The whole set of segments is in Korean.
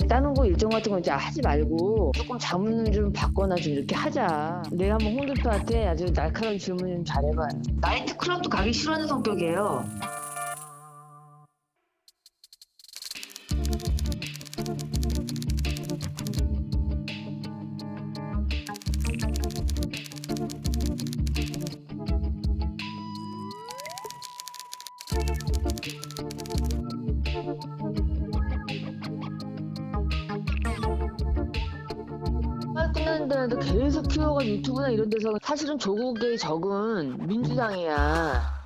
다른 거 일정 같은 거 이제 하지 말고 조금 자문을 좀 받거나 좀 이렇게 하자. 내가 한번 홍 대표한테 아주 날카로운 질문 좀 잘해봐요. 나이트 클럽도 가기 싫어하는 성격이에요. 끝났는데 계속 키워가지고 유튜브나 이런 데서 사실은 조국의 적은 민주당이야.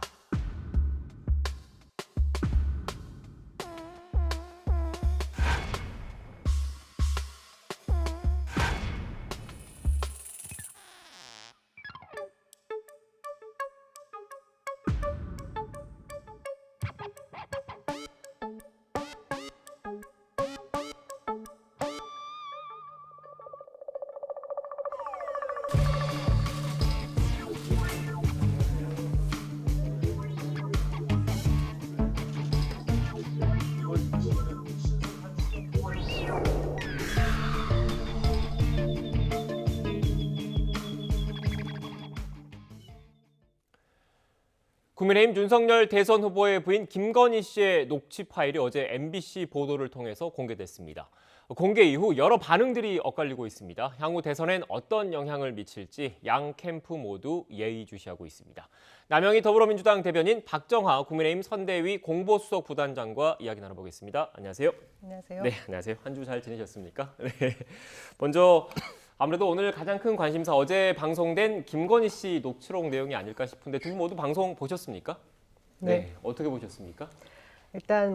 국민의힘 윤석열 대선 후보의 부인 김건희 씨의 녹취 파일이 어제 MBC 보도를 통해서 공개됐습니다. 공개 이후 여러 반응들이 엇갈리고 있습니다. 향후 대선엔 어떤 영향을 미칠지 양 캠프 모두 예의주시하고 있습니다. 남영희 더불어민주당 대변인, 박정하 국민의힘 선대위 공보수석 부단장과 이야기 나눠보겠습니다. 안녕하세요. 안녕하세요. 네, 안녕하세요. 한 주 잘 지내셨습니까? 네. 먼저 아무래도 오늘 가장 큰 관심사, 어제 방송된 김건희 씨 녹취록 내용이 아닐까 싶은데 두 분 모두 방송 보셨습니까? 네. 어떻게 보셨습니까? 일단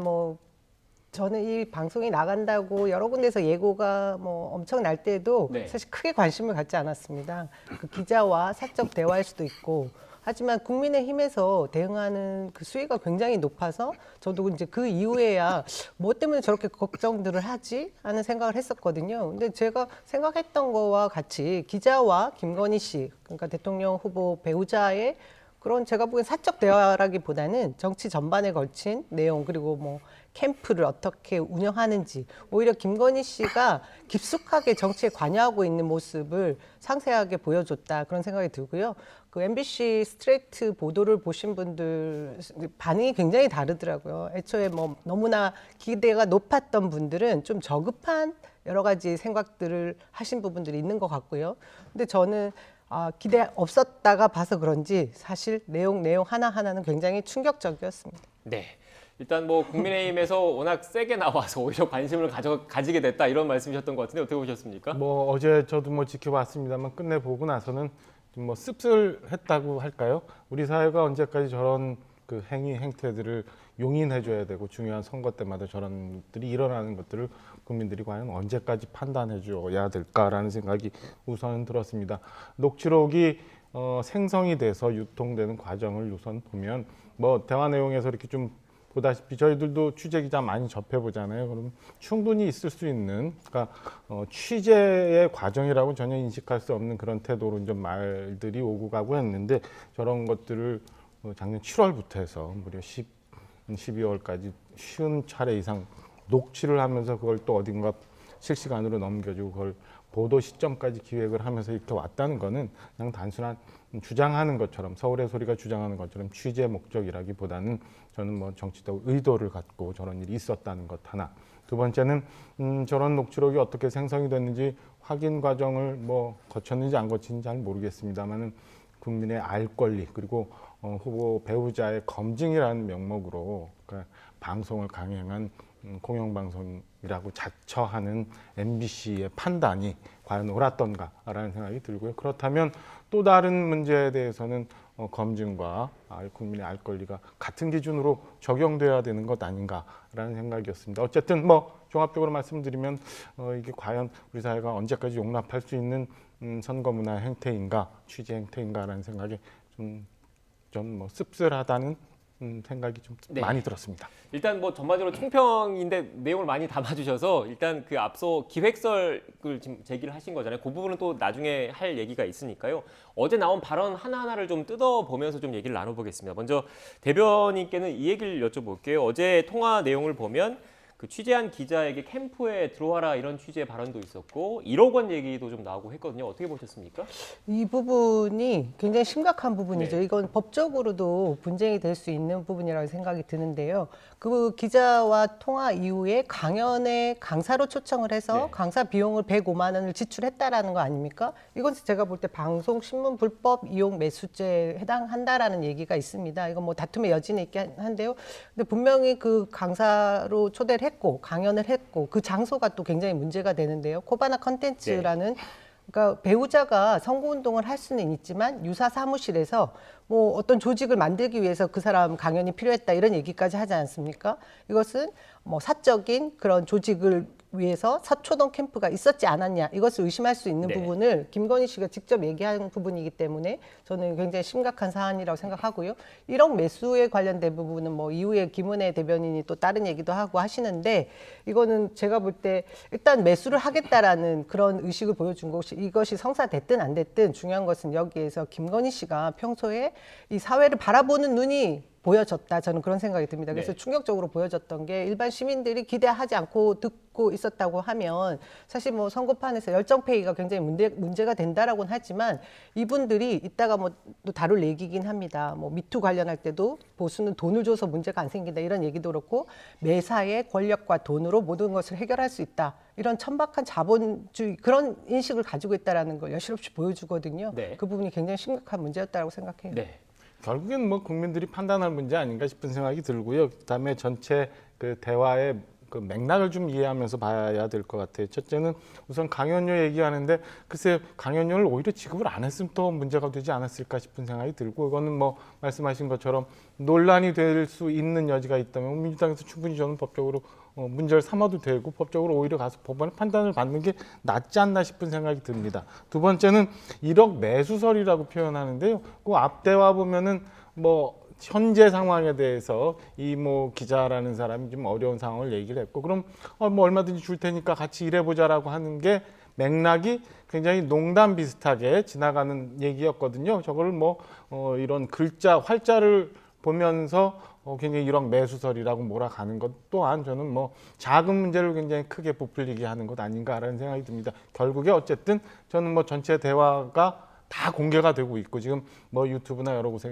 저는 이 방송이 나간다고 여러 군데서 예고가 엄청 날 때도 네. 사실 크게 관심을 갖지 않았습니다. 그 기자와 사적 대화일 수도 있고, 하지만 국민의힘에서 대응하는 그 수위가 굉장히 높아서 저도 이제 그 이후에야 뭐 때문에 저렇게 걱정들을 하지 하는 생각을 했었거든요. 근데 제가 생각했던 거와 같이 기자와 김건희 씨, 그러니까 대통령 후보 배우자의 그런 제가 보기엔 사적 대화라기보다는 정치 전반에 걸친 내용, 그리고 캠프를 어떻게 운영하는지, 오히려 김건희 씨가 깊숙하게 정치에 관여하고 있는 모습을 상세하게 보여줬다, 그런 생각이 들고요. 그 MBC 스트레이트 보도를 보신 분들 반응이 굉장히 다르더라고요. 애초에 너무나 기대가 높았던 분들은 좀 저급한 여러 가지 생각들을 하신 부분들이 있는 것 같고요. 근데 저는 기대 없었다가 봐서 그런지 사실 내용 하나하나는 굉장히 충격적이었습니다. 네. 일단 국민의힘에서 워낙 세게 나와서 오히려 관심을 가지게 됐다, 이런 말씀이셨던 것 같은데 어떻게 보셨습니까? 어제 저도 지켜봤습니다만 끝내보고 나서는 좀 씁쓸했다고 할까요? 우리 사회가 언제까지 저런 그 행태들을 용인해줘야 되고, 중요한 선거 때마다 저런 것들이 일어나는 것들을 국민들이 과연 언제까지 판단해줘야 될까라는 생각이 우선 들었습니다. 녹취록이 생성이 돼서 유통되는 과정을 우선 보면 대화 내용에서 이렇게 좀 보다시피 저희들도 취재 기자 많이 접해보잖아요. 그럼 충분히 있을 수 있는, 그러니까 취재의 과정이라고 전혀 인식할 수 없는 그런 태도로 좀 말들이 오고 가고 했는데, 저런 것들을 작년 7월부터 해서 무려 12월까지 50차례 이상 녹취를 하면서 그걸 또 어딘가 실시간으로 넘겨주고 그걸 보도 시점까지 기획을 하면서 이렇게 왔다는 거는 그냥 단순한 주장하는 것처럼, 서울의 소리가 주장하는 것처럼 취재 목적이라기보다는 저는 정치적 의도를 갖고 저런 일이 있었다는 것 하나. 두 번째는 저런 녹취록이 어떻게 생성이 됐는지 확인 과정을 거쳤는지 안 거쳤는지 잘 모르겠습니다만은 국민의 알 권리, 그리고 후보 배우자의 검증이라는 명목으로 그러니까 방송을 강행한 공영방송이라고 자처하는 MBC의 판단이 과연 옳았던가라는 생각이 들고요. 그렇다면 또 다른 문제에 대해서는 검증과 국민의 알 권리가 같은 기준으로 적용돼야 되는 것 아닌가라는 생각이었습니다. 어쨌든 종합적으로 말씀드리면 이게 과연 우리 사회가 언제까지 용납할 수 있는 선거 문화 행태인가, 취재 행태인가라는 생각에 좀 씁쓸하다는 생각이 좀 많이 들었습니다. 일단 전반적으로 총평인데 내용을 많이 담아주셔서 일단 그 앞서 기획설을 지금 제기를 하신 거잖아요. 그 부분은 또 나중에 할 얘기가 있으니까요. 어제 나온 발언 하나하나를 좀 뜯어보면서 좀 얘기를 나눠보겠습니다. 먼저 대변인께는 이 얘기를 여쭤볼게요. 어제 통화 내용을 보면 그 취재한 기자에게 캠프에 들어와라 이런 취지의 발언도 있었고 1억 원 얘기도 좀 나오고 했거든요. 어떻게 보셨습니까? 이 부분이 굉장히 심각한 부분이죠. 네. 이건 법적으로도 분쟁이 될 수 있는 부분이라고 생각이 드는데요. 그 기자와 통화 이후에 강연에 강사로 초청을 해서 네. 강사 비용을 105만 원을 지출했다라는 거 아닙니까? 이건 제가 볼 때 방송 신문 불법 이용 매수죄에 해당한다라는 얘기가 있습니다. 이건 뭐 다툼의 여지는 있긴 한데요. 근데 분명히 그 강사로 초대를 했고 강연을 했고 그 장소가 또 굉장히 문제가 되는데요. 코바나 컨텐츠라는 그러니까 배우자가 선거운동을 할 수는 있지만 유사 사무실에서 뭐 어떤 조직을 만들기 위해서 그 사람 강연이 필요했다 이런 얘기까지 하지 않습니까? 이것은 뭐 사적인 그런 조직을 위해서 서초동 캠프가 있었지 않았냐 이것을 의심할 수 있는 네. 부분을 김건희 씨가 직접 얘기한 부분이기 때문에 저는 굉장히 심각한 사안이라고 생각하고요. 1억 매수에 관련된 부분은 뭐 이후에 김은혜 대변인이 또 다른 얘기도 하고 하시는데 이거는 제가 볼 때 일단 매수를 하겠다라는 그런 의식을 보여준 것이 이것이 성사됐든 안 됐든 중요한 것은 여기에서 김건희 씨가 평소에 이 사회를 바라보는 눈이 보여졌다. 저는 그런 생각이 듭니다. 그래서 네. 충격적으로 보여졌던 게 일반 시민들이 기대하지 않고 듣고 있었다고 하면 사실 뭐 선거판에서 열정페이가 굉장히 문제가 된다라고는 하지만 이분들이 이따가 뭐 또 다룰 얘기긴 합니다. 뭐 미투 관련할 때도 보수는 돈을 줘서 문제가 안 생긴다 이런 얘기도 그렇고 매사의 권력과 돈으로 모든 것을 해결할 수 있다. 이런 천박한 자본주의 그런 인식을 가지고 있다라는 걸 여실없이 보여주거든요. 네. 그 부분이 굉장히 심각한 문제였다고 생각해요. 네. 결국엔 뭐 국민들이 판단할 문제 아닌가 싶은 생각이 들고요. 그다음에 전체 그 대화의 그 맥락을 좀 이해하면서 봐야 될 것 같아요. 첫째는 우선 강연료 얘기하는데 글쎄 강연료를 오히려 지급을 안 했으면 또 문제가 되지 않았을까 싶은 생각이 들고 이거는 뭐 말씀하신 것처럼 논란이 될 수 있는 여지가 있다면 민주당에서 충분히 저는 법적으로 문제를 삼아도 되고 법적으로 오히려 가서 법원의 판단을 받는 게 낫지 않나 싶은 생각이 듭니다. 두 번째는 1억 매수설이라고 표현하는데요. 그 앞대와 보면은 뭐 현재 상황에 대해서 이 뭐 기자라는 사람이 좀 어려운 상황을 얘기를 했고 그럼 뭐 얼마든지 줄 테니까 같이 일해보자라고 하는 게 맥락이 굉장히 농담 비슷하게 지나가는 얘기였거든요. 저걸 뭐 이런 글자 활자를 보면서 굉장히 1억 매수설이라고 몰아가는 것 또한 저는 뭐 작은 문제를 굉장히 크게 부풀리게 하는 것 아닌가라는 생각이 듭니다. 결국에 어쨌든 저는 뭐 전체 대화가 다 공개가 되고 있고 지금 뭐 유튜브나 여러 곳에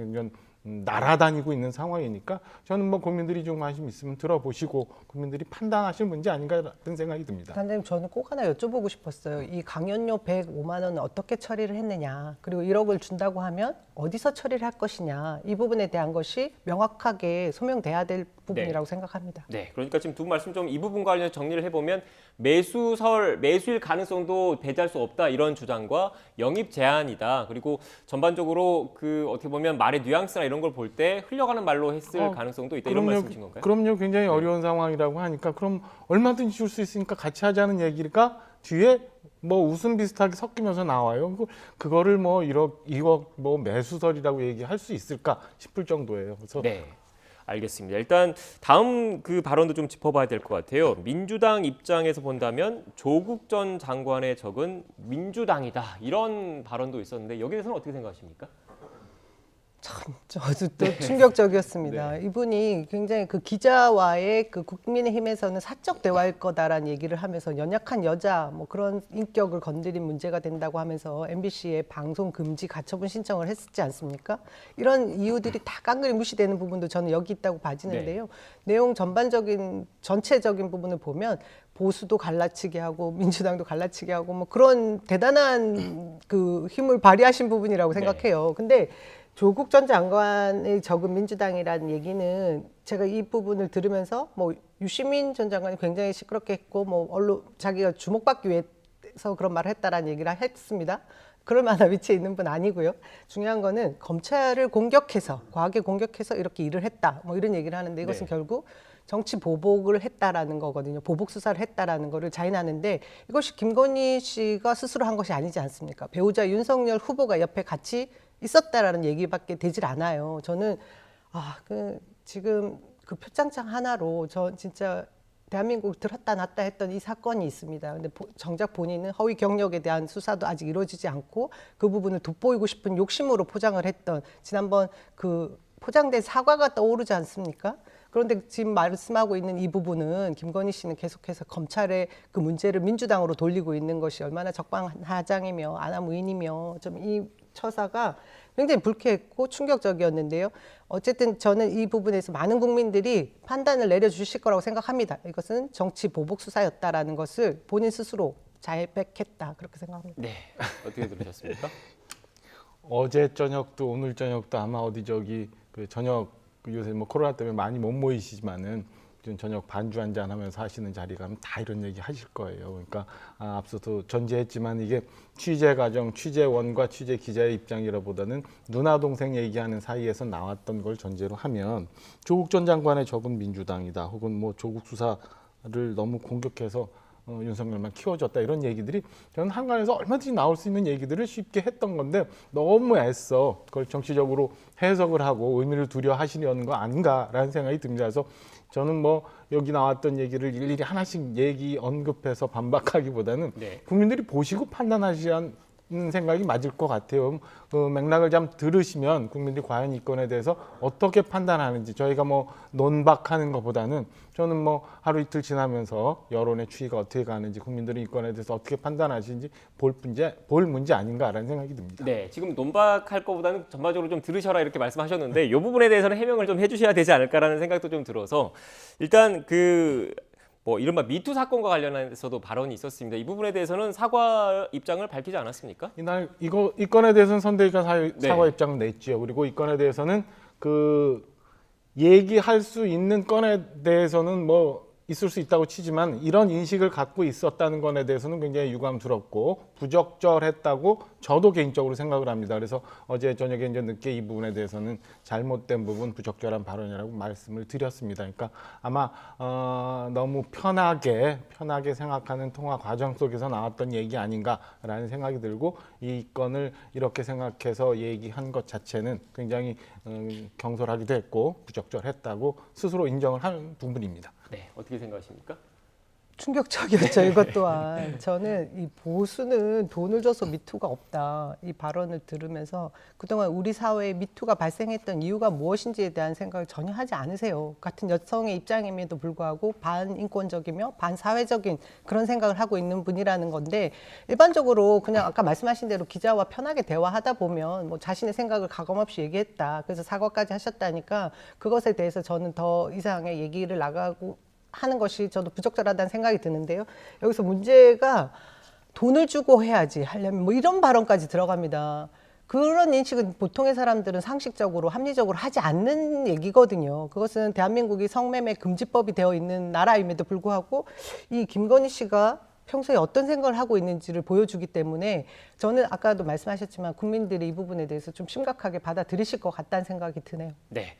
날아다니고 있는 상황이니까 저는 뭐 국민들이 좀 관심 있으면 들어보시고 국민들이 판단하실 문제 아닌가 라는 생각이 듭니다. 단장님 저는 꼭 하나 여쭤보고 싶었어요. 이 강연료 105만 원은 어떻게 처리를 했느냐 그리고 1억을 준다고 하면 어디서 처리를 할 것이냐 이 부분에 대한 것이 명확하게 소명돼야 될 부분이라고 생각합니다. 네, 그러니까 지금 두 말씀 좀 이 부분 관련해서 정리를 해보면 매수일 가능성도 배제할 수 없다 이런 주장과 영입 제한이다. 그리고 전반적으로 그 어떻게 보면 말의 뉘앙스나 이런 걸 볼 때 흘려가는 말로 했을 가능성도 있다 이런 말씀이신 건가요? 그럼요. 굉장히 어려운 상황이라고 하니까 그럼 얼마든지 줄 수 있으니까 같이 하자는 얘기가 뒤에 뭐 웃음 비슷하게 섞이면서 나와요. 그거를 뭐 2억 뭐 매수설이라고 얘기할 수 있을까 싶을 정도예요. 그래서 네. 알겠습니다. 일단 다음 그 발언도 좀 짚어봐야 될 것 같아요. 민주당 입장에서 본다면 조국 전 장관의 적은 민주당이다. 이런 발언도 있었는데 여기에 대해서는 어떻게 생각하십니까? 저도 또 충격적이었습니다. 이분이 굉장히 그 기자와의 그 국민의힘에서는 사적 대화일 거다라는 얘기를 하면서 연약한 여자 뭐 그런 인격을 건드린 문제가 된다고 하면서 MBC에 방송 금지 가처분 신청을 했었지 않습니까? 이런 이유들이 다 깡그리 무시되는 부분도 저는 여기 있다고 봐지는데요. 내용 전체적인 부분을 보면 보수도 갈라치게 하고 민주당도 갈라치게 하고 뭐 그런 대단한 그 힘을 발휘하신 부분이라고 생각해요. 근데 조국 전 장관의 적은 민주당이라는 얘기는 제가 이 부분을 들으면서 뭐 유시민 전 장관이 굉장히 시끄럽게 했고 뭐 언론 자기가 주목받기 위해서 그런 말을 했다라는 얘기를 했습니다. 그럴 만한 위치에 있는 분 아니고요. 중요한 거는 검찰을 공격해서 과하게 공격해서 이렇게 일을 했다 뭐 이런 얘기를 하는데 이것은 결국 정치 보복을 했다라는 거거든요. 보복 수사를 했다라는 거를 자인하는데 이것이 김건희 씨가 스스로 한 것이 아니지 않습니까? 배우자 윤석열 후보가 옆에 같이 있었다라는 얘기밖에 되질 않아요. 저는 지금 그 표창장 하나로 저 진짜 대한민국 들었다 놨다 했던 이 사건이 있습니다. 근데 정작 본인은 허위 경력에 대한 수사도 아직 이루어지지 않고 그 부분을 돋보이고 싶은 욕심으로 포장을 했던 지난번 그 포장된 사과가 떠오르지 않습니까? 그런데 지금 말씀하고 있는 이 부분은 김건희 씨는 계속해서 검찰의 그 문제를 민주당으로 돌리고 있는 것이 얼마나 적반하장이며 아나무인이며 좀 이 처사가 굉장히 불쾌했고 충격적이었는데요. 어쨌든 저는 이 부분에서 많은 국민들이 판단을 내려주실 거라고 생각합니다. 이것은 정치 보복 수사였다라는 것을 본인 스스로 자백했다 그렇게 생각합니다. 네, 어떻게 들으셨습니까? 어제 저녁도 오늘 저녁도 아마 어디 저기 그 저녁 요새 뭐 코로나 때문에 많이 못 모이시지만은 좀 저녁 반주 한잔 하면서 하시는 자리 가면 다 이런 얘기 하실 거예요. 그러니까 앞서도 전제했지만 이게 취재 과정, 취재원과 취재 기자의 입장이라보다는 누나 동생 얘기하는 사이에서 나왔던 걸 전제로 하면 조국 전 장관의 적은 민주당이다. 혹은 뭐 조국 수사를 너무 공격해서 윤석열만 키워줬다 이런 얘기들이 저는 한간에서 얼마든지 나올 수 있는 얘기들을 쉽게 했던 건데 너무 애써 그걸 정치적으로 해석을 하고 의미를 두려 하시려는 거 아닌가라는 생각이 듭니다. 그래서 저는 뭐 여기 나왔던 얘기를 일일이 하나씩 언급해서 반박하기보다는 네. 국민들이 보시고 판단하시는 생각이 맞을 것 같아요. 맥락을 좀 들으시면 국민들이 과연 이 건에 대해서 어떻게 판단하는지 저희가 뭐 논박하는 것보다는 저는 뭐 하루 이틀 지나면서 여론의 추이가 어떻게 가는지 국민들이 이 건에 대해서 어떻게 판단하시는지 볼 문제 아닌가라는 생각이 듭니다. 네, 지금 논박할 것보다는 전반적으로 좀 들으셔라 이렇게 말씀하셨는데 이 부분에 대해서는 해명을 좀 해주셔야 되지 않을까라는 생각도 좀 들어서 일단 뭐 이른바 미투 사건과 관련해서도 발언이 있었습니다. 이 부분에 대해서는 사과 입장을 밝히지 않았습니까? 이날 이 건에 대해서는 선대위가 사과 네. 입장을 냈지요. 그리고 이 건에 대해서는 그 얘기할 수 있는 건에 대해서는 뭐 있을 수 있다고 치지만 이런 인식을 갖고 있었다는 것에 대해서는 굉장히 유감스럽고 부적절했다고 저도 개인적으로 생각을 합니다. 그래서 어제 저녁에 이제 늦게 이 부분에 대해서는 잘못된 부분, 부적절한 발언이라고 말씀을 드렸습니다. 그러니까 아마 너무 편하게 생각하는 통화 과정 속에서 나왔던 얘기 아닌가라는 생각이 들고 이 건을 이렇게 생각해서 얘기한 것 자체는 굉장히 경솔하기도 했고 부적절했다고 스스로 인정을 하는 부분입니다. 네, 어떻게 생각하십니까? 충격적이었죠. 이것 또한 저는 이 보수는 돈을 줘서 미투가 없다 이 발언을 들으면서 그동안 우리 사회에 미투가 발생했던 이유가 무엇인지에 대한 생각을 전혀 하지 않으세요. 같은 여성의 입장임에도 불구하고 반인권적이며 반사회적인 그런 생각을 하고 있는 분이라는 건데 일반적으로 그냥 아까 말씀하신 대로 기자와 편하게 대화하다 보면 뭐 자신의 생각을 가감없이 얘기했다. 그래서 사과까지 하셨다니까 그것에 대해서 저는 더 이상의 얘기를 나가고 하는 것이 저도 부적절하다는 생각이 드는데요. 여기서 문제가 돈을 주고 해야지 하려면 뭐 이런 발언까지 들어갑니다. 그런 인식은 보통의 사람들은 상식적으로 합리적으로 하지 않는 얘기거든요. 그것은 대한민국이 성매매 금지법이 되어 있는 나라임에도 불구하고 이 김건희 씨가 평소에 어떤 생각을 하고 있는지를 보여주기 때문에 저는 아까도 말씀하셨지만 국민들이 이 부분에 대해서 좀 심각하게 받아들이실 것 같다는 생각이 드네요. 네.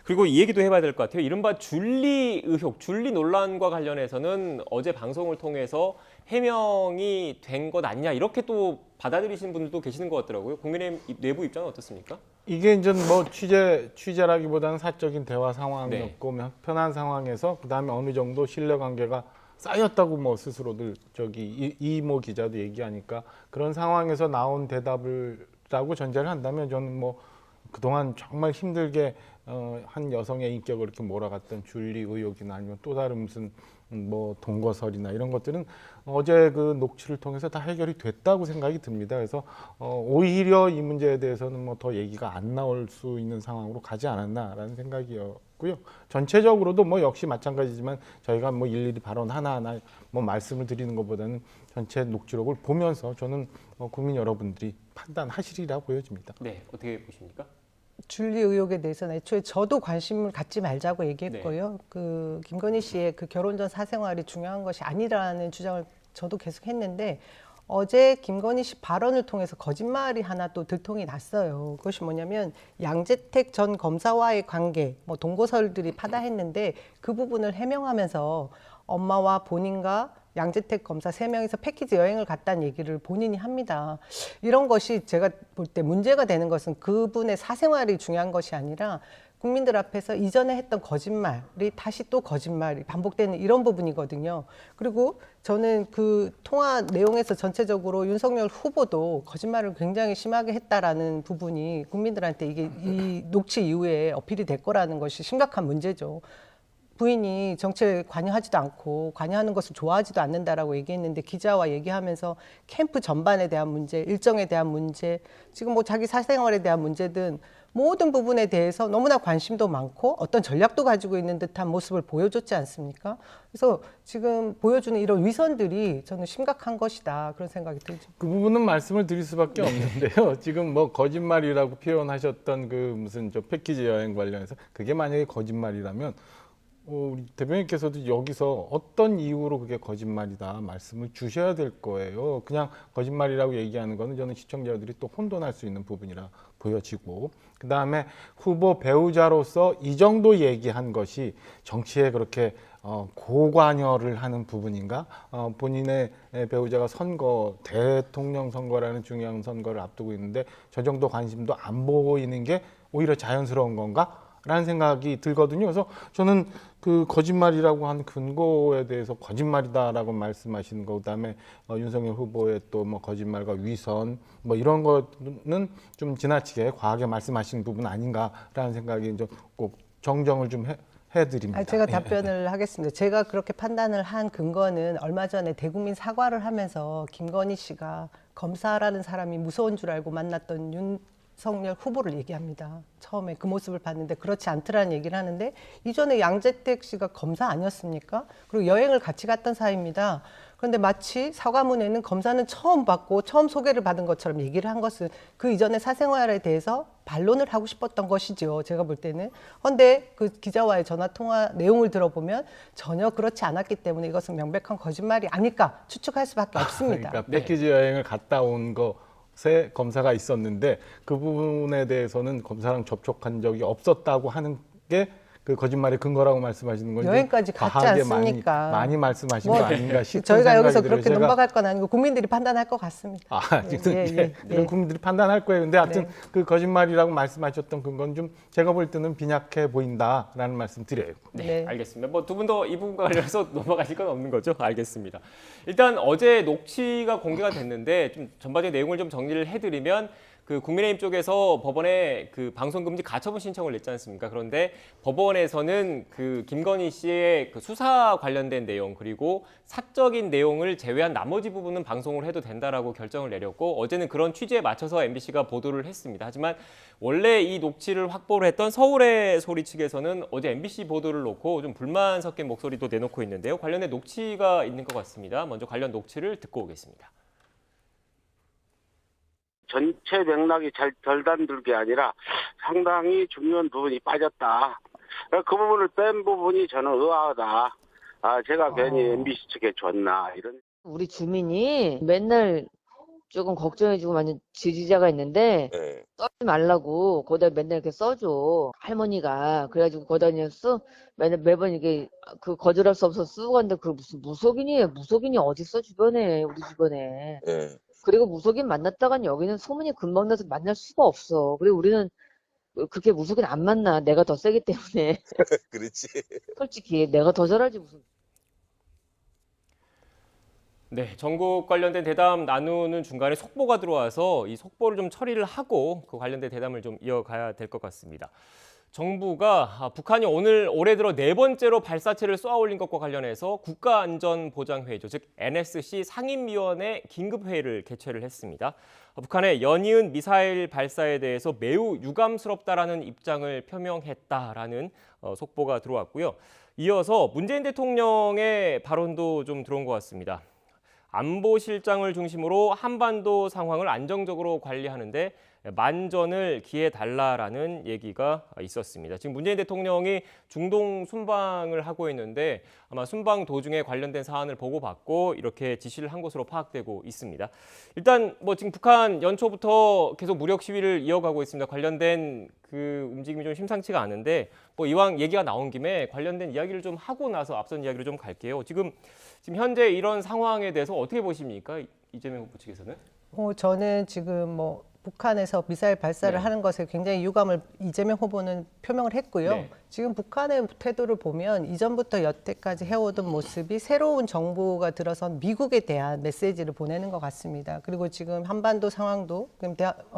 그리고 이 얘기도 해봐야 될 것 같아요. 이른바 줄리 의혹, 줄리 논란과 관련해서는 어제 방송을 통해서 해명이 된 것 아니냐 이렇게 또 받아들이시는 분들도 계시는 것 같더라고요. 국민의힘 내부 입장은 어떻습니까? 이게 이제 뭐 취재라기보다는 사적인 대화 상황이었고 편한 상황에서 그다음에 어느 정도 신뢰 관계가 쌓였다고 뭐 스스로들 이모 기자도 얘기하니까 그런 상황에서 나온 대답을라고 전제를 한다면 저는 뭐 그동안 정말 힘들게 한 여성의 인격을 이렇게 몰아갔던 줄리 의혹이나 아니면 또 다른 무슨 뭐 동거설이나 이런 것들은 어제 그 녹취를 통해서 다 해결이 됐다고 생각이 듭니다. 그래서 오히려 이 문제에 대해서는 뭐 더 얘기가 안 나올 수 있는 상황으로 가지 않았나라는 생각이었고요. 전체적으로도 뭐 역시 마찬가지지만 저희가 뭐 일일이 발언 하나하나 뭐 말씀을 드리는 것보다는 전체 녹취록을 보면서 저는 국민 여러분들이 판단하시리라 보여집니다. 네, 어떻게 보십니까? 줄리 의혹에 대해서는 애초에 저도 관심을 갖지 말자고 얘기했고요. 그 김건희 씨의 그 결혼 전 사생활이 중요한 것이 아니라는 주장을 저도 계속 했는데 어제 김건희 씨 발언을 통해서 거짓말이 하나 또 들통이 났어요. 그것이 뭐냐면 양재택 전 검사와의 관계, 뭐 동거설들이 파다했는데 그 부분을 해명하면서 엄마와 본인과 양재택 검사 3명이서 패키지 여행을 갔다는 얘기를 본인이 합니다. 이런 것이 제가 볼 때 문제가 되는 것은 그분의 사생활이 중요한 것이 아니라 국민들 앞에서 이전에 했던 거짓말이 다시 또 거짓말이 반복되는 이런 부분이거든요. 그리고 저는 그 통화 내용에서 전체적으로 윤석열 후보도 거짓말을 굉장히 심하게 했다라는 부분이 국민들한테 이게 이 녹취 이후에 어필이 될 거라는 것이 심각한 문제죠. 부인이 정치에 관여하지도 않고 관여하는 것을 좋아하지도 않는다라고 얘기했는데 기자와 얘기하면서 캠프 전반에 대한 문제, 일정에 대한 문제, 지금 뭐 자기 사생활에 대한 문제든 모든 부분에 대해서 너무나 관심도 많고 어떤 전략도 가지고 있는 듯한 모습을 보여줬지 않습니까? 그래서 지금 보여주는 이런 위선들이 저는 심각한 것이다 그런 생각이 들죠. 그 부분은 말씀을 드릴 수밖에 없는데요. 지금 뭐 거짓말이라고 표현하셨던 그 무슨 저 패키지 여행 관련해서 그게 만약에 거짓말이라면 우리 대변인께서도 여기서 어떤 이유로 그게 거짓말이다 말씀을 주셔야 될 거예요. 그냥 거짓말이라고 얘기하는 거는 저는 시청자들이 또 혼돈할 수 있는 부분이라 보여지고, 그 다음에 후보 배우자로서 이 정도 얘기한 것이 정치에 그렇게 고관여를 하는 부분인가? 본인의 배우자가 선거, 대통령 선거라는 중요한 선거를 앞두고 있는데 저 정도 관심도 안 보이는 게 오히려 자연스러운 건가? 라는 생각이 들거든요. 그래서 저는 그 거짓말이라고 한 근거에 대해서 거짓말이다라고 말씀하시는 거, 그다음에 윤석열 후보의 또 뭐 거짓말과 위선 뭐 이런 거는 좀 지나치게 과하게 말씀하시는 부분 아닌가라는 생각이 좀 꼭 정정을 좀 해드립니다. 제가 답변을 하겠습니다. 제가 그렇게 판단을 한 근거는 얼마 전에 대국민 사과를 하면서 김건희 씨가 검사라는 사람이 무서운 줄 알고 만났던 윤석열 후보를 얘기합니다. 처음에 그 모습을 봤는데 그렇지 않더라는 얘기를 하는데 이전에 양재택 씨가 검사 아니었습니까? 그리고 여행을 같이 갔던 사이입니다. 그런데 마치 사과문에는 검사는 처음 받고 처음 소개를 받은 것처럼 얘기를 한 것은 그 이전의 사생활에 대해서 반론을 하고 싶었던 것이죠. 제가 볼 때는. 그런데 그 기자와의 전화 통화 내용을 들어보면 전혀 그렇지 않았기 때문에 이것은 명백한 거짓말이 아닐까 추측할 수밖에 없습니다. 그러니까 패키지 여행을 갔다 온 것에 검사가 있었는데 그 부분에 대해서는 검사랑 접촉한 적이 없었다고 하는 게 그 거짓말의 근거라고 말씀하시는 건지 여행까지 갔지 과하게 않습니까? 많이 말씀하신 거 아닌가 싶은 저희가 생각이 여기서 들어요. 그렇게 넘어갈 건 아니고 국민들이 판단할 것 같습니다. 지금 국민들이 판단할 거예요. 근데 하여튼 그 거짓말이라고 말씀하셨던 그건 좀 제가 볼 때는 빈약해 보인다라는 말씀 드려요. 네, 알겠습니다. 뭐 두 분 더 이 부분과 관련해서 넘어가실 건 없는 거죠? 알겠습니다. 일단 어제 녹취가 공개가 됐는데 좀 전반적인 내용을 좀 정리를 해드리면 그 국민의힘 쪽에서 법원에 그 방송금지 가처분 신청을 냈지 않습니까? 그런데 법원에서는 그 김건희 씨의 그 수사 관련된 내용 그리고 사적인 내용을 제외한 나머지 부분은 방송을 해도 된다라고 결정을 내렸고 어제는 그런 취지에 맞춰서 MBC가 보도를 했습니다. 하지만 원래 이 녹취를 확보를 했던 서울의 소리 측에서는 어제 MBC 보도를 놓고 좀 불만 섞인 목소리도 내놓고 있는데요. 관련된 녹취가 있는 것 같습니다. 먼저 관련 녹취를 듣고 오겠습니다. 전체 맥락이 잘 결단된 게 아니라 상당히 중요한 부분이 빠졌다. 그 부분을 뺀 부분이 저는 의아하다. 제가 괜히 MBC 측에 줬나 이런. 우리 주민이 맨날 조금 걱정해주고 많은 지지자가 있는데 써지 말라고 거기다 맨날 이렇게 써줘 할머니가. 그래가지고 거기다 그냥 매번 이게 그 거절할 수 없어서 쓰고 갔는데 그 무슨 무속인이 어디 있어 주변에 우리 주변에. 그리고 무속인 만났다간 여기는 소문이 금방 나서 만날 수가 없어. 그리고 우리는 그렇게 무속인 안 만나. 내가 더 세기 때문에. 그렇지. 솔직히 내가 더 잘하지 무슨. 네, 전국 관련된 대담 나누는 중간에 속보가 들어와서 이 속보를 좀 처리를 하고 그 관련된 대담을 좀 이어가야 될 것 같습니다. 정부가 북한이 올해 들어 4번째로 발사체를 쏘아 올린 것과 관련해서 국가안전보장회의죠, 즉 NSC 상임위원회 긴급회의를 개최를 했습니다. 북한의 연이은 미사일 발사에 대해서 매우 유감스럽다라는 입장을 표명했다라는 속보가 들어왔고요. 이어서 문재인 대통령의 발언도 좀 들어온 것 같습니다. 안보실장을 중심으로 한반도 상황을 안정적으로 관리하는데 만전을 기해달라라는 얘기가 있었습니다. 지금 문재인 대통령이 중동 순방을 하고 있는데 아마 순방 도중에 관련된 사안을 보고받고 이렇게 지시를 한 것으로 파악되고 있습니다. 일단 뭐 지금 북한 연초부터 계속 무력 시위를 이어가고 있습니다. 관련된 그 움직임이 좀 심상치가 않은데 뭐 이왕 얘기가 나온 김에 관련된 이야기를 좀 하고 나서 앞선 이야기로 좀 갈게요. 지금 현재 이런 상황에 대해서 어떻게 보십니까? 이재명 후보 측에서는? 저는 지금 북한에서 미사일 발사를 하는 것에 굉장히 유감을 이재명 후보는 표명을 했고요. 지금 북한의 태도를 보면 이전부터 여태까지 해오던 모습이 새로운 정부가 들어선 미국에 대한 메시지를 보내는 것 같습니다. 그리고 지금 한반도 상황도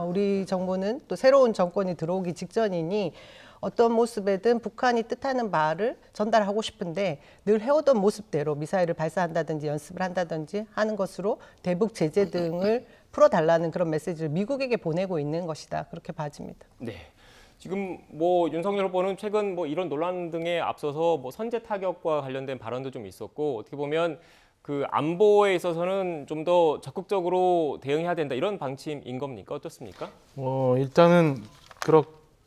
우리 정부는 또 새로운 정권이 들어오기 직전이니 어떤 모습에든 북한이 뜻하는 바를 전달하고 싶은데 늘 해오던 모습대로 미사일을 발사한다든지 연습을 한다든지 하는 것으로 대북 제재 등을 풀어달라는 그런 메시지를 미국에게 보내고 있는 것이다. 그렇게 봐집니다. 네. 지금 뭐 윤석열 후보는 최근 뭐 이런 논란 등에 앞서서 뭐 선제 타격과 관련된 발언도 좀 있었고 어떻게 보면 그 안보에 있어서는 좀 더 적극적으로 대응해야 된다 이런 방침인 겁니까? 어떻습니까? 일단은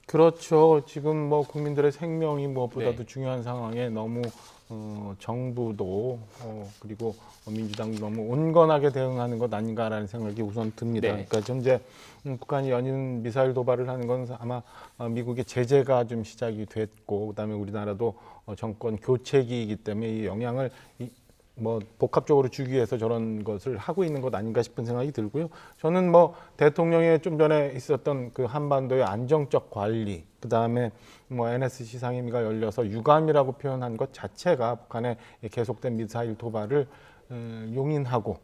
그렇죠. 지금 뭐 국민들의 생명이 무엇보다도 네. 중요한 상황에 너무 정부도 그리고 민주당도 너무 온건하게 대응하는 것 아닌가라는 생각이 우선 듭니다. 네. 그러니까 현재 북한이 연이은 미사일 도발을 하는 건 아마 미국의 제재가 좀 시작이 됐고 그다음에 우리나라도 정권 교체기이기 때문에 이 영향을 뭐 복합적으로 주기 위해서 저런 것을 하고 있는 것 아닌가 싶은 생각이 들고요. 저는 뭐 대통령의 좀 전에 있었던 그 한반도의 안정적 관리, 그 다음에 뭐 NSC 상임위가 열려서 유감이라고 표현한 것 자체가 북한의 계속된 미사일 도발을 용인하고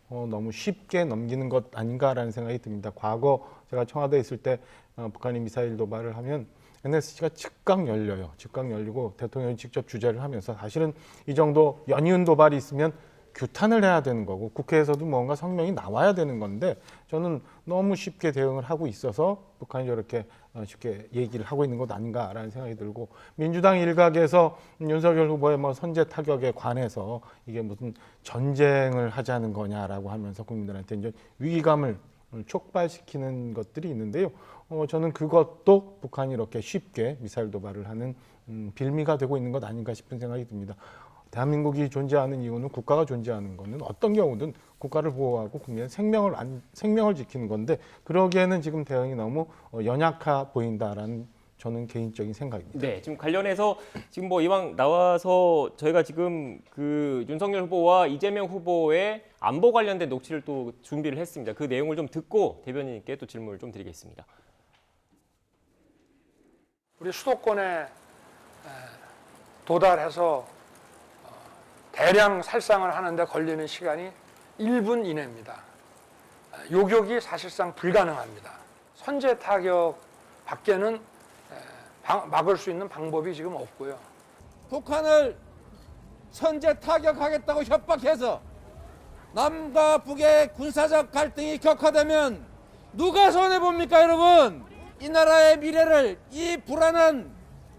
너무 쉽게 넘기는 것 아닌가라는 생각이 듭니다. 과거 제가 청와대에 있을 때 북한이 미사일 도발을 하면 NSC가 즉각 열려요. 즉각 열리고 대통령이 직접 주재를 하면서 사실은 이 정도 연이은 도발이 있으면 규탄을 해야 되는 거고 국회에서도 뭔가 성명이 나와야 되는 건데 저는 너무 쉽게 대응을 하고 있어서 북한이 저렇게 쉽게 얘기를 하고 있는 것 아닌가라는 생각이 들고 민주당 일각에서 윤석열 후보의 뭐 선제 타격에 관해서 이게 무슨 전쟁을 하자는 거냐라고 하면서 국민들한테 이제 위기감을 촉발시키는 것들이 있는데요. 저는 그것도 북한이 이렇게 쉽게 미사일 도발을 하는 빌미가 되고 있는 것 아닌가 싶은 생각이 듭니다. 대한민국이 존재하는 이유는 국가가 존재하는 것은 어떤 경우든 국가를 보호하고 국민의 생명을 지키는 건데 그러기에는 지금 대응이 너무 연약해 보인다라는 저는 개인적인 생각입니다. 네, 지금 관련해서 지금 뭐 이왕 나와서 저희가 지금 그 윤석열 후보와 이재명 후보의 안보 관련된 녹취를 또 준비를 했습니다. 그 내용을 좀 듣고 대변인님께 또 질문을 좀 드리겠습니다. 우리 수도권에 도달해서 대량 살상을 하는데 걸리는 시간이 1분 이내입니다. 요격이 사실상 불가능합니다. 선제 타격 밖에는 막을 수 있는 방법이 지금 없고요. 북한을 선제 타격하겠다고 협박해서 남과 북의 군사적 갈등이 격화되면 누가 손해봅니까, 여러분? 이 나라의 미래를 이 불안한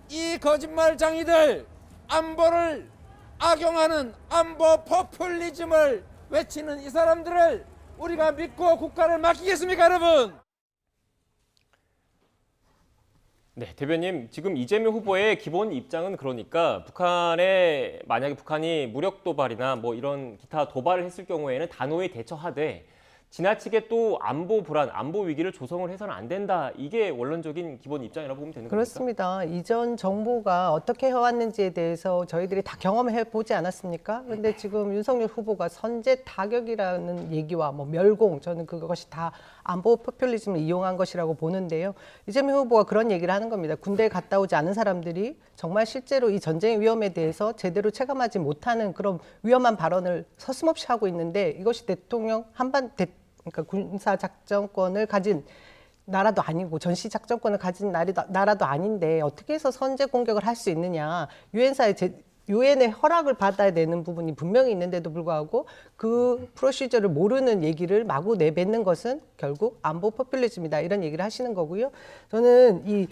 이 거짓말장이들 안보를 악용하는 안보 포퓰리즘을 외치는 이 사람들을 우리가 믿고 국가를 맡기겠습니까, 여러분? 네, 대변인 지금 이재명 후보의 기본 입장은 그러니까 만약에 북한이 무력 도발이나 뭐 이런 기타 도발을 했을 경우에는 단호히 대처하되 지나치게 또 안보 불안, 안보 위기를 조성을 해서는 안 된다. 이게 원론적인 기본 입장이라고 보면 되는 겁니까? 그렇습니다. 이전 정부가 어떻게 해왔는지에 대해서 저희들이 다 경험해 보지 않았습니까? 그런데 지금 윤석열 후보가 선제 타격이라는 얘기와 뭐 멸공, 저는 그것이 다 안보 포퓰리즘을 이용한 것이라고 보는데요. 이재명 후보가 그런 얘기를 하는 겁니다. 군대에 갔다 오지 않은 사람들이 정말 실제로 이 전쟁의 위험에 대해서 제대로 체감하지 못하는 그런 위험한 발언을 서슴없이 하고 있는데 이것이 대통령 그러니까 군사작전권을 가진 나라도 아니고 전시작전권을 가진 나라도 아닌데 어떻게 해서 선제 공격을 할 수 있느냐. 유엔의 허락을 받아야 되는 부분이 분명히 있는데도 불구하고 그 프로시저를 모르는 얘기를 마구 내뱉는 것은 결국 안보 포퓰리즘이다. 이런 얘기를 하시는 거고요. 저는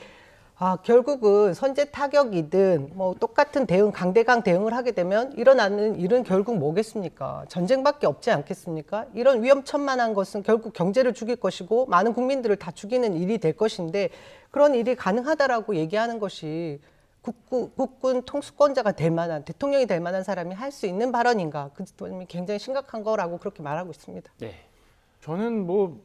결국은 선제 타격이든 뭐 똑같은 대응, 강대강 대응을 하게 되면 일어나는 일은 결국 뭐겠습니까? 전쟁밖에 없지 않겠습니까? 이런 위험천만한 것은 결국 경제를 죽일 것이고 많은 국민들을 다 죽이는 일이 될 것인데 그런 일이 가능하다라고 얘기하는 것이 국군 통수권자가 될 만한, 대통령이 될 만한 사람이 할 수 있는 발언인가? 그 점이 굉장히 심각한 거라고 그렇게 말하고 있습니다. 네. 저는 뭐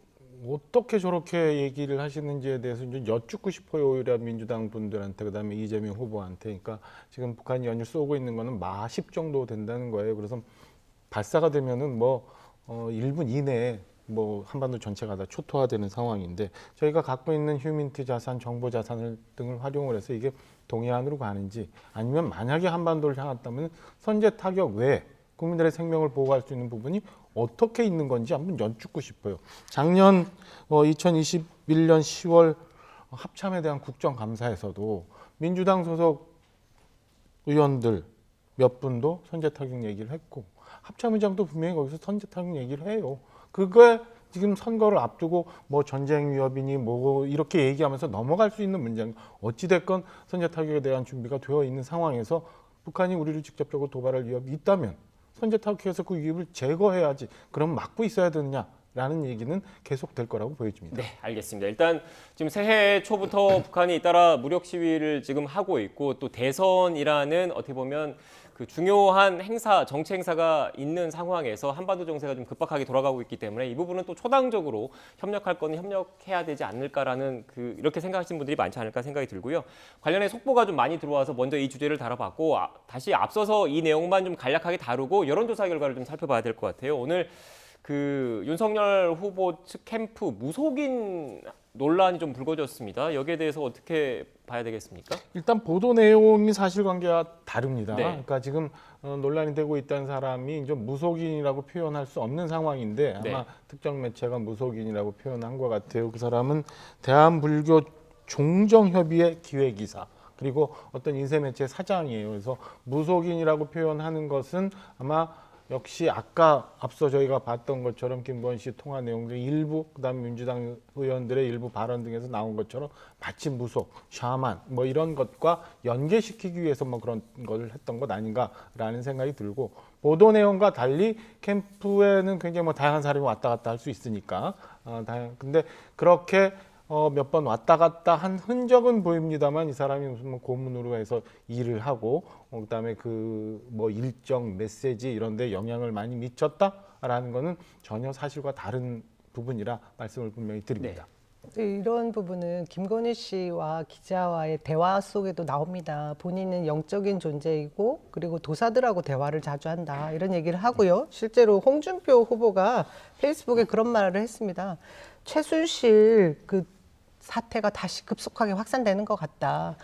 어떻게 저렇게 얘기를 하시는지에 대해서 좀 여쭙고 싶어요. 오히려 민주당 분들한테 그다음에 이재명 후보한테. 그러니까 지금 북한이 연일 쏘고 있는 거는 마10 정도 된다는 거예요. 그래서 발사가 되면은 뭐 1분 이내에 뭐 한반도 전체가 다 초토화되는 상황인데 저희가 갖고 있는 휴민트 자산, 정보 자산을 등을 활용을 해서 이게 동해안으로 가는지 아니면 만약에 한반도를 향했다면 선제 타격 외에 국민들의 생명을 보호할 수 있는 부분이 어떻게 있는 건지 한번 여쭙고 싶어요. 작년 2021년 10월 합참에 대한 국정감사에서도 민주당 소속 의원들 몇 분도 선제 타격 얘기를 했고 합참의장도 분명히 거기서 선제 타격 얘기를 해요. 그거에 지금 선거를 앞두고 뭐 전쟁 위협이니 뭐 이렇게 얘기하면서 넘어갈 수 있는 문제는 어찌 됐건 선제 타격에 대한 준비가 되어 있는 상황에서 북한이 우리를 직접적으로 도발할 위협이 있다면 선제 타격해서 그 위협을 제거해야지. 그럼 막고 있어야 되느냐라는 얘기는 계속될 거라고 보여집니다. 네, 알겠습니다. 일단 지금 새해 초부터 북한이 잇따라 무력 시위를 지금 하고 있고 또 대선이라는 어떻게 보면 그 중요한 행사, 정치 행사가 있는 상황에서 한반도 정세가 좀 급박하게 돌아가고 있기 때문에 이 부분은 또 초당적으로 협력할 거는 협력해야 되지 않을까라는 이렇게 생각하시는 분들이 많지 않을까 생각이 들고요. 관련해 속보가 좀 많이 들어와서 먼저 이 주제를 다뤄봤고 다시 앞서서 이 내용만 좀 간략하게 다루고 여론조사 결과를 좀 살펴봐야 될 것 같아요. 오늘 그 윤석열 후보 측 캠프 무속인 논란이 좀 불거졌습니다. 여기에 대해서 어떻게 봐야 되겠습니까? 일단 보도 내용이 사실관계와 다릅니다. 네. 그러니까 지금 논란이 되고 있다는 사람이 이제 무속인이라고 표현할 수 없는 상황인데 아마 네. 특정 매체가 무속인이라고 표현한 것 같아요. 그 사람은 대한불교 종정협의회 기획이사 그리고 어떤 인쇄 매체 사장이에요. 그래서 무속인이라고 표현하는 것은 아마 역시 아까 앞서 저희가 봤던 것처럼 김건희 씨 통화 내용들 일부 그다음 민주당 의원들의 일부 발언 등에서 나온 것처럼 마치 무속, 샤만 뭐 이런 것과 연계시키기 위해서 뭐 그런 걸 했던 것 아닌가라는 생각이 들고 보도 내용과 달리 캠프에는 굉장히 뭐 다양한 사람이 왔다 갔다 할 수 있으니까 근데 그렇게 몇 번 왔다 갔다 한 흔적은 보입니다만 이 사람이 무슨 뭐 고문으로 해서 일을 하고 그다음에 그 뭐 일정 메시지 이런 데 영향을 많이 미쳤다라는 거는 전혀 사실과 다른 부분이라 말씀을 분명히 드립니다. 이런 부분은 김건희 씨와 기자와의 대화 속에도 나옵니다. 본인은 영적인 존재이고 그리고 도사들하고 대화를 자주 한다 이런 얘기를 하고요. 실제로 홍준표 후보가 페이스북에 그런 말을 했습니다. 최순실 그 사태가 다시 급속하게 확산되는 것 같다.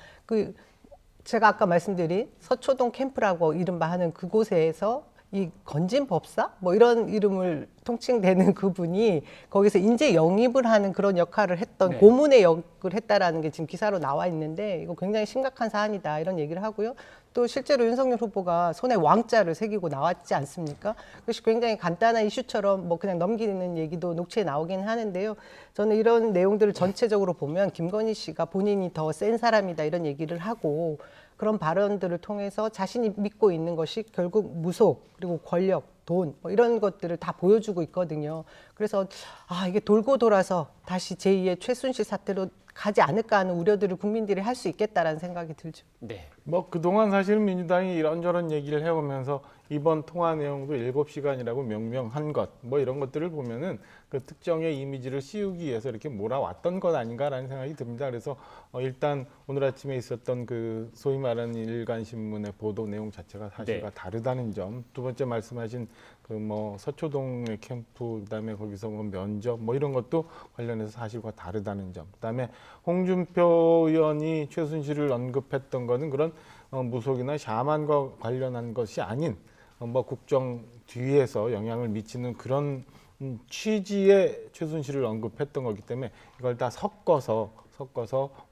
제가 아까 말씀드린 서초동 캠프라고 이른바 하는 그곳에서 이 건진 법사 뭐 이런 이름을 통칭되는 그분이 거기서 인재 영입을 하는 그런 역할을 했던 네. 고문의 역을 했다라는 게 지금 기사로 나와 있는데 이거 굉장히 심각한 사안이다 이런 얘기를 하고요. 또 실제로 윤석열 후보가 손에 왕자를 새기고 나왔지 않습니까? 그것이 굉장히 간단한 이슈처럼 뭐 그냥 넘기는 얘기도 녹취에 나오긴 하는데요. 저는 이런 내용들을 전체적으로 보면 김건희 씨가 본인이 더 센 사람이다 이런 얘기를 하고 그런 발언들을 통해서 자신이 믿고 있는 것이 결국 무속 그리고 권력, 돈 뭐 이런 것들을 다 보여주고 있거든요. 그래서 이게 돌고 돌아서 다시 제2의 최순실 사태로 가지 않을까 하는 우려들을 국민들이 할 수 있겠다라는 생각이 들죠. 네. 뭐 그동안 사실 민주당이 이런저런 얘기를 해오면서 이번 통화 내용도 7시간이라고 명명한 것 뭐 이런 것들을 보면은 그 특정의 이미지를 씌우기 위해서 이렇게 몰아왔던 것 아닌가라는 생각이 듭니다. 그래서 일단 오늘 아침에 있었던 그 소위 말하는 일간신문의 보도 내용 자체가 사실과 네. 다르다는 점, 두 번째 말씀하신 그 뭐 서초동의 캠프 그다음에 거기서 뭐 면접 뭐 이런 것도 관련해서 사실과 다르다는 점, 그다음에 홍준표 의원이 최순실을 언급했던 거는 그런 무속이나 샤만과 관련한 것이 아닌 뭐 국정 뒤에서 영향을 미치는 그런 취지의 최순실을 언급했던 거기 때문에 이걸 다 섞어서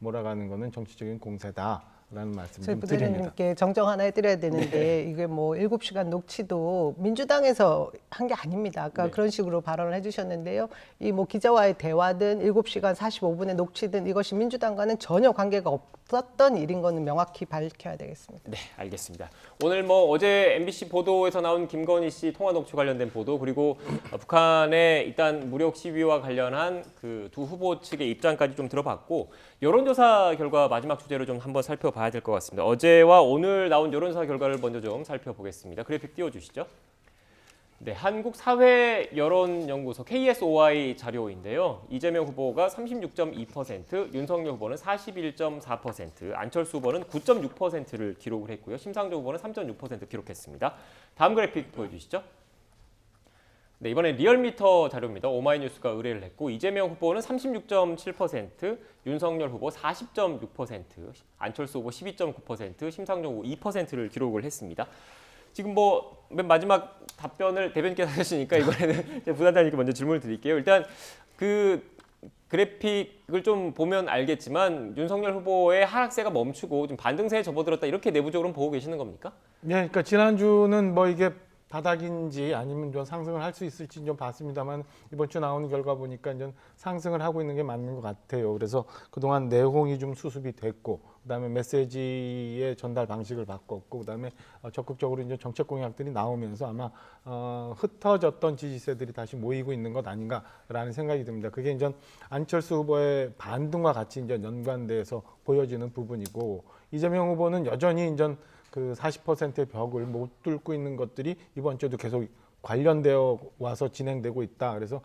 몰아가는 거는 정치적인 공세다라는 말씀 저희 좀 드립니다. 부대장님께 정정 하나 해드려야 되는데 이게 뭐 7시간 녹취도 민주당에서 한 게 아닙니다. 아까 네. 그런 식으로 발언을 해주셨는데요. 이 뭐 기자와의 대화든 7시간 45분의 녹취든 이것이 민주당과는 전혀 관계가 없었던 일인 거는 명확히 밝혀야 되겠습니다. 네, 알겠습니다. 오늘 뭐 어제 MBC 보도에서 나온 김건희 씨 통화 녹취 관련된 보도 그리고 북한의 일단 무력 시위와 관련한 그 두 후보 측의 입장까지 좀 들어봤고 여론조사 결과 마지막 주제로 좀 한번 살펴봐야 될 것 같습니다. 어제와 오늘 나온 여론조사 결과를 먼저 좀 살펴보겠습니다. 그래픽 띄워주시죠. 네, 한국사회여론연구소 KSOI 자료인데요. 이재명 후보가 36.2%, 윤석열 후보는 41.4%, 안철수 후보는 9.6%를 기록을 했고요. 심상정 후보는 3.6% 기록했습니다. 다음 그래픽 보여주시죠. 네, 이번엔 리얼미터 자료입니다. 오마이뉴스가 의뢰를 했고 이재명 후보는 36.7%, 윤석열 후보 40.6%, 안철수 후보 12.9%, 심상정 후보 2%를 기록을 했습니다. 지금 뭐 맨 마지막 답변을 대변인께서 하셨으니까 이번에는 부단장님께 먼저 질문을 드릴게요. 일단 그 그래픽을 좀 보면 알겠지만 윤석열 후보의 하락세가 멈추고 좀 반등세에 접어들었다 이렇게 내부적으로 보고 계시는 겁니까? 네, 그러니까 지난주는 뭐 이게 바닥인지 아니면 좀 상승을 할 수 있을지 좀 봤습니다만 이번 주 나오는 결과 보니까 이제 상승을 하고 있는 게 맞는 것 같아요. 그래서 그동안 내용이 좀 수습이 됐고, 그다음에 메시지의 전달 방식을 바꿨고, 그다음에 적극적으로 이제 정책 공약들이 나오면서 아마 흩어졌던 지지세들이 다시 모이고 있는 것 아닌가라는 생각이 듭니다. 그게 이제 안철수 후보의 반등과 같이 이제 연관돼서 보여지는 부분이고, 이재명 후보는 여전히 이제 그 40%의 벽을 못 뚫고 있는 것들이 이번 주에도 계속 관련되어 와서 진행되고 있다. 그래서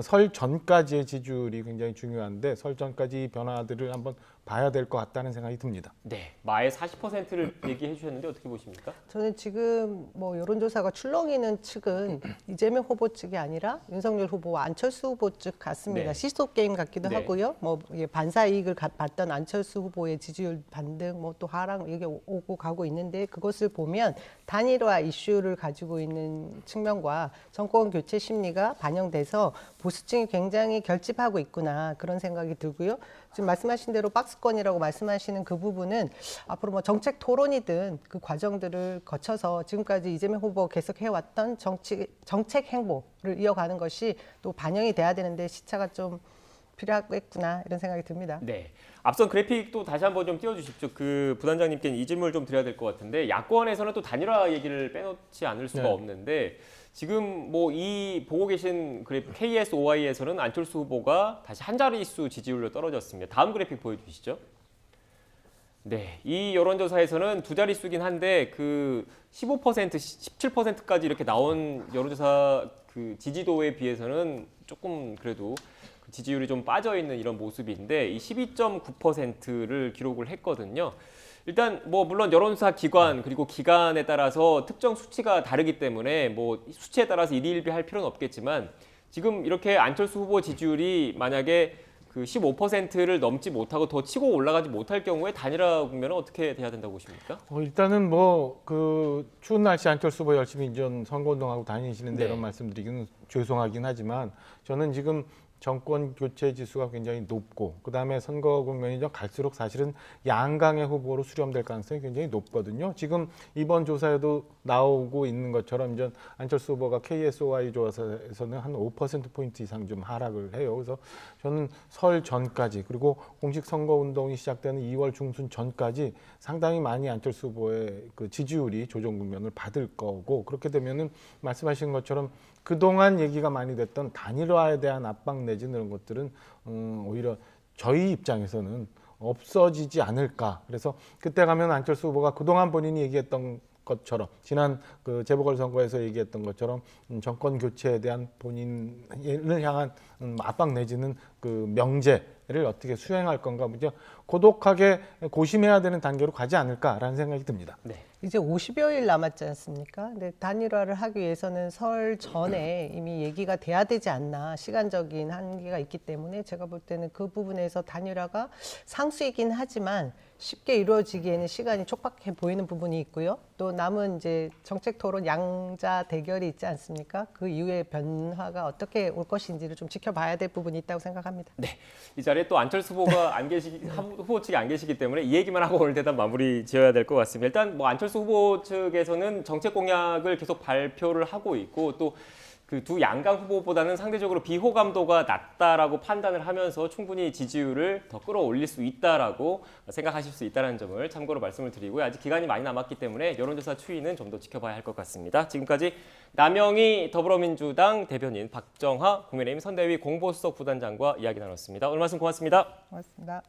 설 전까지의 지지율이 굉장히 중요한데 설 전까지 이 변화들을 한번 봐야 될 것 같다는 생각이 듭니다. 네, 마의 40%를 얘기해 주셨는데 어떻게 보십니까? 저는 지금 뭐 여론조사가 출렁이는 측은 이재명 후보 측이 아니라 윤석열 후보와 안철수 후보 측 같습니다. 네. 시소 게임 같기도 네. 하고요. 뭐 반사 이익을 봤던 안철수 후보의 지지율 반등, 뭐 또 하락 이게 오고 가고 있는데 그것을 보면 단일화 이슈를 가지고 있는 측면과 정권 교체 심리가 반영돼서 보수층이 굉장히 결집하고 있구나 그런 생각이 들고요. 지금 말씀하신 대로 박스권이라고 말씀하시는 그 부분은 앞으로 뭐 정책 토론이든 그 과정들을 거쳐서 지금까지 이재명 후보 계속 해왔던 정책 행보를 이어가는 것이 또 반영이 돼야 되는데 시차가 좀 필요하겠구나 이런 생각이 듭니다. 네. 앞선 그래픽도 다시 한번 좀 띄워주십시오. 그 부단장님께는 이 질문을 좀 드려야 될 것 같은데 야권에서는 또 단일화 얘기를 빼놓지 않을 수가 네. 없는데 지금 뭐 이 보고 계신 그래픽 KSOI에서는 안철수 후보가 다시 한 자릿수 지지율로 떨어졌습니다. 다음 그래픽 보여주시죠. 네, 이 여론조사에서는 두 자릿수긴 한데 그 15%, 17%까지 이렇게 나온 여론조사 그 지지도에 비해서는 조금 그래도 지지율이 좀 빠져 있는 이런 모습인데 이 12.9%를 기록을 했거든요. 일단 뭐 물론 여론조사 기관 그리고 기간에 따라서 특정 수치가 다르기 때문에 뭐 수치에 따라서 일희일비할 필요는 없겠지만 지금 이렇게 안철수 후보 지지율이 만약에 그 15%를 넘지 못하고 더 치고 올라가지 못할 경우에 단일화 국면은 어떻게 돼야 된다고 보십니까? 일단은 뭐 그 추운 날씨 안철수 후보 열심히 이제 선거운동하고 다니시는데 네. 이런 말씀드리기는 죄송하긴 하지만 저는 지금 정권 교체 지수가 굉장히 높고 그다음에 선거 국면이 갈수록 사실은 양강의 후보로 수렴될 가능성이 굉장히 높거든요. 지금 이번 조사에도 나오고 있는 것처럼 이제 안철수 후보가 KSOI 조사에서는 한 5%포인트 이상 좀 하락을 해요. 그래서 저는 설 전까지 그리고 공식 선거 운동이 시작되는 2월 중순 전까지 상당히 많이 안철수 후보의 그 지지율이 조정 국면을 받을 거고 그렇게 되면은 말씀하신 것처럼 그동안 얘기가 많이 됐던 단일화에 대한 압박 내지는 이런 것들은 오히려 저희 입장에서는 없어지지 않을까. 그래서 그때 가면 안철수 후보가 그동안 본인이 얘기했던 것처럼 지난 그 재보궐선거에서 얘기했던 것처럼 정권 교체에 대한 본인을 향한 압박 내지는 그 명제를 어떻게 수행할 건가 이제 고독하게 고심해야 되는 단계로 가지 않을까라는 생각이 듭니다. 네. 이제 50여일 남았지 않습니까? 근데 단일화를 하기 위해서는 설 전에 이미 얘기가 돼야 되지 않나 시간적인 한계가 있기 때문에 제가 볼 때는 그 부분에서 단일화가 상수이긴 하지만 쉽게 이루어지기에는 시간이 촉박해 보이는 부분이 있고요. 또 남은 이제 정책 토론 양자 대결이 있지 않습니까? 그 이후에 변화가 어떻게 올 것인지를 좀 지켜봐야 될 부분이 있다고 생각합니다. 네, 이 자리에 또 안철수 후보가 안 계시기 후보 측이 안 계시기 때문에 이 얘기만 하고 오늘 대답 마무리 지어야 될 것 같습니다. 일단 뭐 안철수 후보 측에서는 정책 공약을 계속 발표를 하고 있고 또 그 두 양강 후보보다는 상대적으로 비호감도가 낮다라고 판단을 하면서 충분히 지지율을 더 끌어올릴 수 있다라고 생각하실 수 있다는 점을 참고로 말씀을 드리고요. 아직 기간이 많이 남았기 때문에 여론조사 추이는 좀 더 지켜봐야 할 것 같습니다. 지금까지 남영희 더불어민주당 대변인 박정하 국민의힘 선대위 공보수석 부단장과 이야기 나눴습니다. 오늘 말씀 고맙습니다. 고맙습니다.